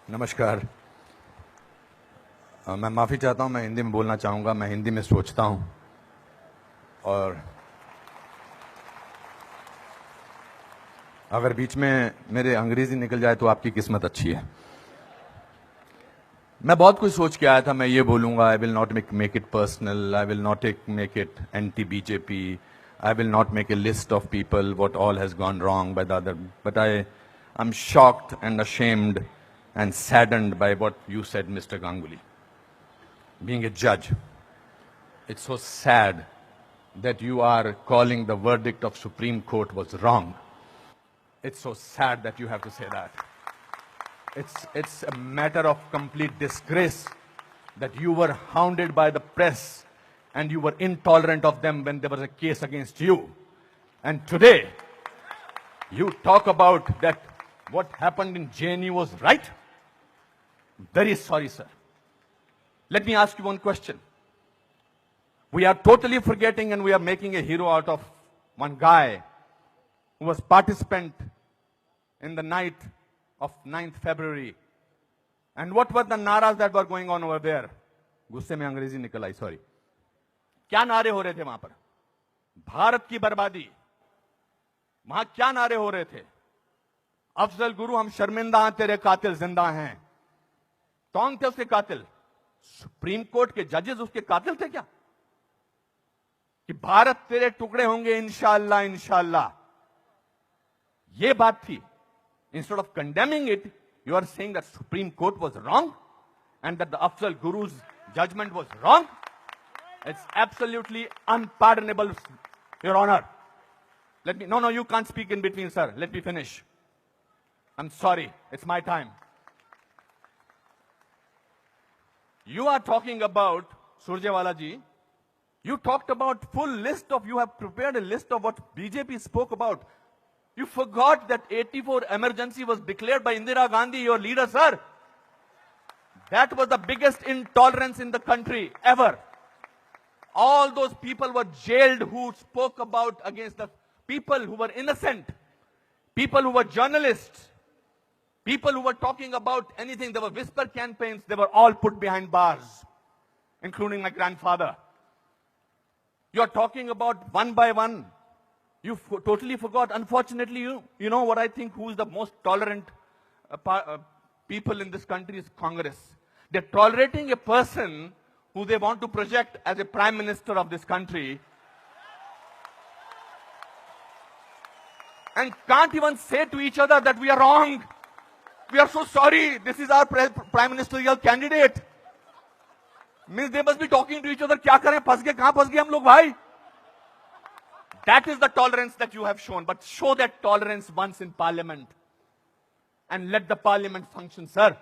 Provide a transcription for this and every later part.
नमस्कार। मैं माफ़ी चाहता हूं, मैं हिंदी में बोलना चाहूँगा। मैं हिंदी में सोचता हूं और अगर बीच में मेरे अंग्रेजी निकल जाए तो आपकी किस्मत अच्छी है। मैं बहुत कुछ सोच के आया था। मैं ये बोलूँगा, I will not make it personal, I will not make it anti BJP, I will not make a list of people what all has gone wrong by the other, but I am shocked and ashamed and saddened by what you said, Mr. Ganguly. Being a judge, it's so sad that you are calling the verdict of Supreme Court was wrong. It's so sad that you have to say that. It's a matter of complete disgrace that you were hounded by the press and you were intolerant of them when there was a case against you. And today, you talk about that what happened in JNU was right? Very sorry, sir. Let me ask you one question. We are totally forgetting and we are making a hero out of one guy who was participant in the night of 9th February. And what were the naras that were going on over there? गुस्से में अंग्रेजी निकल आई, sorry. क्या नारे हो रहे थे वहां पर? भारत की बर्बादी। वहां क्या नारे हो रहे थे? अफजल गुरु, हम शर्मिंदा हैं, तेरे कातिल जिंदा हैं। कौन थे उसके कातिल? सुप्रीम कोर्ट के जजेस उसके कातिल थे क्या? कि भारत तेरे टुकड़े होंगे इंशाअल्लाह इंशाअल्लाह, ये बात थी। Instead of condemning it, you are saying that Supreme Court was wrong and that the Afzal Guru's judgment was wrong. It's absolutely unpardonable, Your Honor. No, you can't speak in between, sir. Let me finish. I'm sorry. It's my time. You are talking about, Surjewala ji, you talked about you have prepared a list of what BJP spoke about. You forgot that 84 emergency was declared by Indira Gandhi, your leader, sir. That was the biggest intolerance in the country ever. All those people were jailed who spoke about against the people who were innocent, people who were journalists, people who were talking about anything. There were whisper campaigns. They were all put behind bars, including my grandfather. You are talking about one by one. You totally forgot. Unfortunately, you know what I think, who is the most tolerant people in this country is Congress. They're tolerating a person who they want to project as a prime minister of this country and can't even say to each other that we are wrong. We are so sorry. This is our prime ministerial candidate. Means they must be talking to each other. क्या करें? फंस गए, कहां फंस गए हम लोग भाई? That is the tolerance that you have shown. But show that tolerance once in parliament and let the parliament function, sir.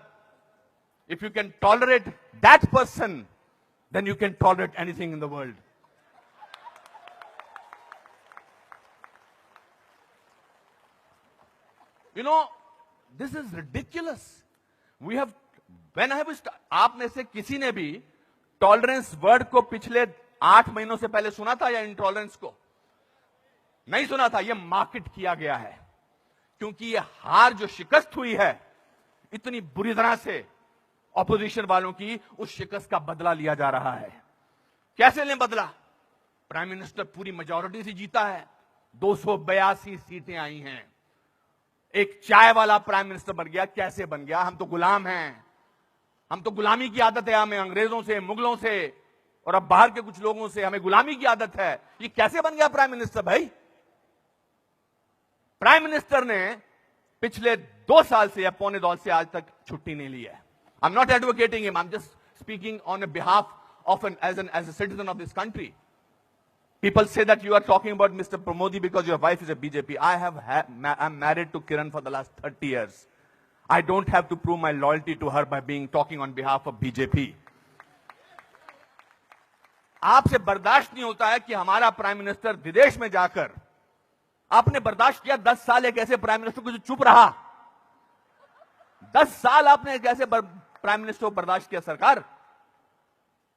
If you can tolerate that person, then you can tolerate anything in the world. You know, this is ridiculous. We have, when I was, आप में से किसी ने भी tolerance word को पिछले 8 महीनों से पहले सुना था या इंटॉलरेंस को? नहीं सुना था। यह मार्केट किया गया है क्योंकि यह हार जो शिकस्त हुई है इतनी बुरी तरह से ऑपोजिशन वालों की, उस शिकस्त का बदला लिया जा रहा है। कैसे लें बदला? प्राइम मिनिस्टर पूरी मेजॉरिटी से जीता है, 282 सीटें आई हैं। एक चाय वाला प्राइम मिनिस्टर बन गया। कैसे बन गया? हम तो गुलाम हैं। हम तो गुलामी की आदत है हमें, अंग्रेजों से, मुगलों से और अब बाहर के कुछ लोगों से हमें गुलामी की आदत है। ये कैसे बन गया प्राइम मिनिस्टर भाई? प्राइम मिनिस्टर ने पिछले 2 साल से या पौने 2 से आज तक छुट्टी नहीं ली है। I am not advocating him, I am just speaking on behalf of as a citizen of this country. People say that you are talking about Mr. Pramodi because your wife is a BJP. I'm married to Kiran for the last 30 years. I don't have to prove my loyalty to her by talking on behalf of BJP. आपसे बर्दाश्त नहीं होता है कि हमारा prime minister विदेश में जाकर, आपने बर्दाश्त किया 10 साल एक ऐसे प्राइम मिनिस्टर को जो चुप रहा। 10 साल आपने एक ऐसे प्राइम मिनिस्टर को बर्दाश्त किया सरकार,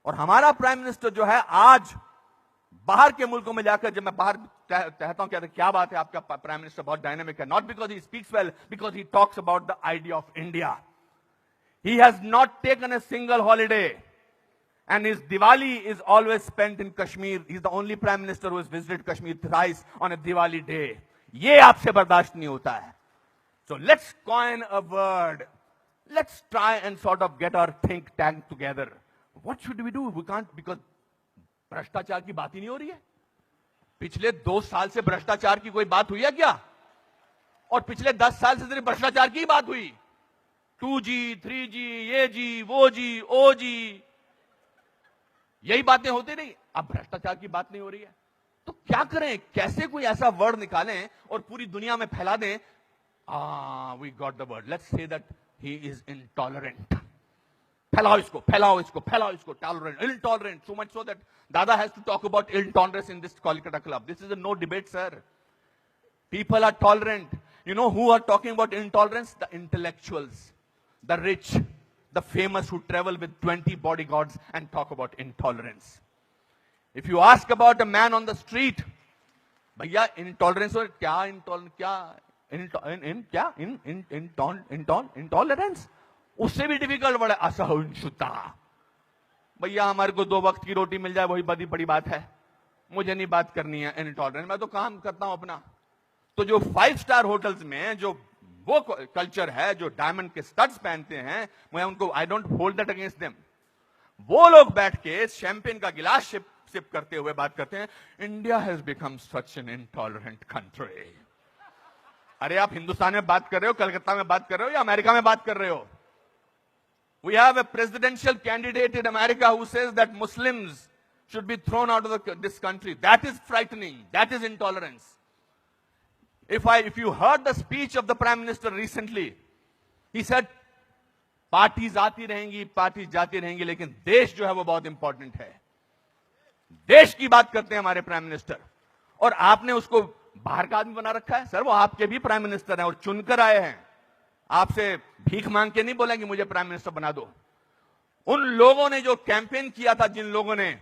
और हमारा प्राइम मिनिस्टर जो है आज बाहर के मुल्कों में जाकर, जब मैं बाहर कहता हूं क्या बात है आपका प्राइम मिनिस्टर बहुत डायनामिक है, not because he speaks well, because he talks about the idea of India. He has not taken a single holiday. And his Diwali is always spent in Kashmir. He's the only prime minister who has visited Kashmir thrice on a Diwali day. ये आपसे बर्दाश्त नहीं होता है. So let's coin a word. Let's try and sort of get our think tank together. What should we do? We can't, because भ्रष्टाचार की बात ही नहीं हो रही है. पिछले 2 साल से भ्रष्टाचार की कोई बात हुई है क्या? और पिछले 10 साल से सिर्फ भ्रष्टाचार की बात हुई. 2G, 3G, ये जी, वो जी, ओ जी, यही बातें होती नहीं. अब भ्रष्टाचार की बात नहीं हो रही है. तो क्या करें? कैसे कोई ऐसा वर्ड निकालें और पूरी दुनिया में फैला दें? We got the word. Let's say that he is intolerant. फैलाओ इसको, फैलाओ इसको, फैलाओ इसको. Tolerant, intolerant. So much so that Dada has to talk about intolerance in this Kolkata club. This is a no debate, sir. People are tolerant. You know who are talking about intolerance? The intellectuals, the rich, the famous who travel with 20 bodyguards and talk about intolerance. If you ask about a man on the street, भैया intolerance और क्या intolerance उससे भी difficult word है असहिष्णुता. भैया हमारे को 2 वक्त की रोटी मिल जाए वही बड़ी बात है. मुझे नहीं बात करनी है इंटॉलरेंस. मैं तो काम करता हूं अपना. तो जो 5 स्टार होटल्स में जो वो कल्चर है, जो डायमंड के स्टड्स पहनते हैं, मैं उनको I don't hold that against them. वो लोग बैठ के शैंपेन का गिलास सिप करते हुए बात करते हैं, India has become such an intolerant country. अरे आप हिंदुस्तान में बात कर रहे हो, कलकत्ता में बात कर रहे हो या अमेरिका में बात कर रहे हो? We have a presidential candidate in America who says that Muslims should be thrown out of this country. That is frightening. That is intolerance. If you heard the speech of the Prime Minister recently, he said, parties आती रहेंगी, parties जाती रहेंगी, लेकिन देश जो है वो बहुत इंपॉर्टेंट है. देश की बात करते हैं हमारे प्राइम मिनिस्टर. और आपने उसको बाहर का आदमी बना रखा है. सर वो आपके भी प्राइम मिनिस्टर हैं और चुनकर आए हैं. आपसे भीख मांग के नहीं बोलेंगे मुझे प्राइम मिनिस्टर बना दो. उन लोगों ने जो कैंपेन किया था, जिन लोगों ने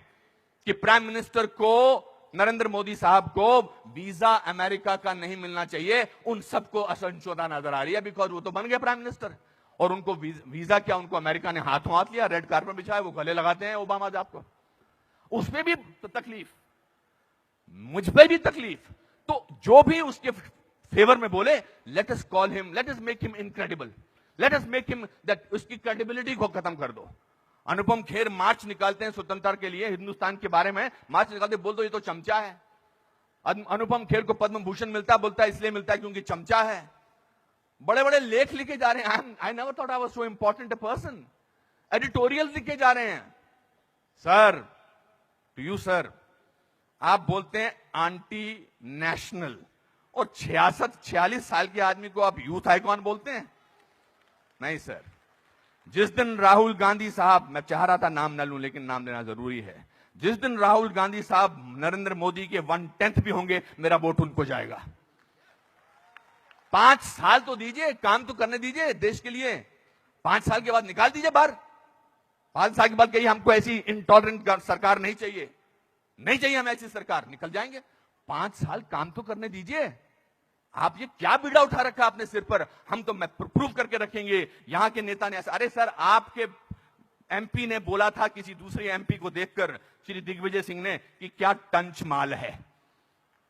कि प्राइम मिनिस्टर को, नरेंद्र मोदी साहब को वीजा अमेरिका का नहीं मिलना चाहिए, उन सबको असहिष्णुता नजर आ रही है. बिकॉज वो तो बन गए प्राइम मिनिस्टर और उनको वीजा क्या, उनको अमेरिका ने हाथों हाथ लिया, रेड कार्पेट बिछाया, वो गले लगाते हैं ओबामा साहब को. उसमें भी तकलीफ, मुझ पे भी तकलीफ. तो जो भी उसके फेवर में बोले, let us call him, let us make him incredible, let us make him that, उसकी क्रेडिबिलिटी को खत्म कर दो. अनुपम खेर मार्च निकालते हैं स्वतंत्रता के लिए, हिंदुस्तान के बारे में मार्च निकालते, बोल दो ये तो चमचा है. अनुपम खेर को पद्म भूषण मिलता, बोलता है इसलिए मिलता है क्योंकि चमचा है. बड़े बड़े लेख लिखे जा रहे हैं. I never thought I was so important a person. Editorial लिखे जा रहे हैं. सर, टू यू सर, आप बोलते हैं एंटी नेशनल, और 46 साल के आदमी को आप यूथ आइकॉन बोलते हैं? नहीं सर. जिस दिन राहुल गांधी साहब, मैं चाह रहा था नाम न लूं लेकिन नाम देना जरूरी है, जिस दिन राहुल गांधी साहब नरेंद्र मोदी के 1/10 भी होंगे, मेरा वोट उनको जाएगा. 5 साल तो दीजिए, काम तो करने दीजिए देश के लिए. 5 साल के बाद निकाल दीजिए बाहर. 5 साल के बाद कहिए हमको ऐसी इंटॉलरेंट सरकार नहीं चाहिए, नहीं चाहिए हमें ऐसी सरकार, निकल जाएंगे. 5 साल काम तो करने दीजिए. आप ये क्या बीड़ा उठा रखा है अपने सिर पर? हम तो मैं प्रूव करके रखेंगे, यहां के नेता ने ऐसा. अरे सर, आपके एमपी ने बोला था किसी दूसरे एमपी को देखकर, श्री दिग्विजय सिंह ने, कि क्या टंच माल है.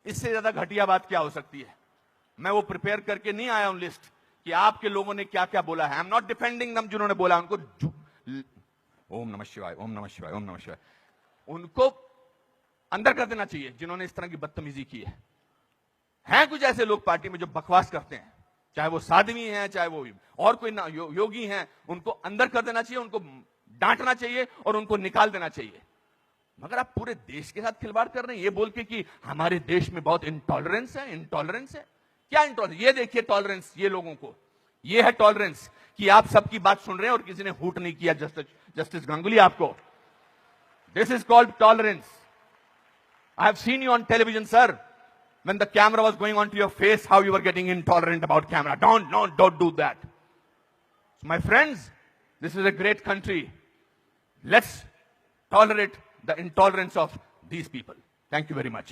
इससे ज्यादा घटिया बात क्या हो सकती है? मैं वो प्रिपेयर करके नहीं आया हूं लिस्ट कि आपके लोगों ने क्या क्या बोला है. आई एम नॉट डिफेंडिंग दम. जिन्होंने बोला उनको ओम नमः शिवाय, ओम नमः शिवाय, ओम नमः शिवाय, उनको अंदर कर देना चाहिए जिन्होंने इस तरह की बदतमीजी की है. हैं कुछ ऐसे लोग पार्टी में जो बकवास करते हैं, चाहे वो साध्वी हैं, चाहे वो और कोई ना योगी हैं, उनको अंदर कर देना चाहिए, उनको डांटना चाहिए और उनको निकाल देना चाहिए. मगर आप पूरे देश के साथ खिलवाड़ कर रहे हैं ये बोल के कि हमारे देश में बहुत इंटॉलरेंस है. इंटॉलरेंस है क्या? इंटॉलरेंस ये देखिए, टॉलरेंस ये लोगों को, ये है टॉलरेंस कि आप सबकी बात सुन रहे हैं और किसी ने हूट नहीं किया. जस्टिस गांगुली आपको, this is called tolerance. I have seen you on television sir, when the camera was going on to your face, how you were getting intolerant about camera. Don't do that. So my friends, this is a great country. Let's tolerate the intolerance of these people. Thank you very much.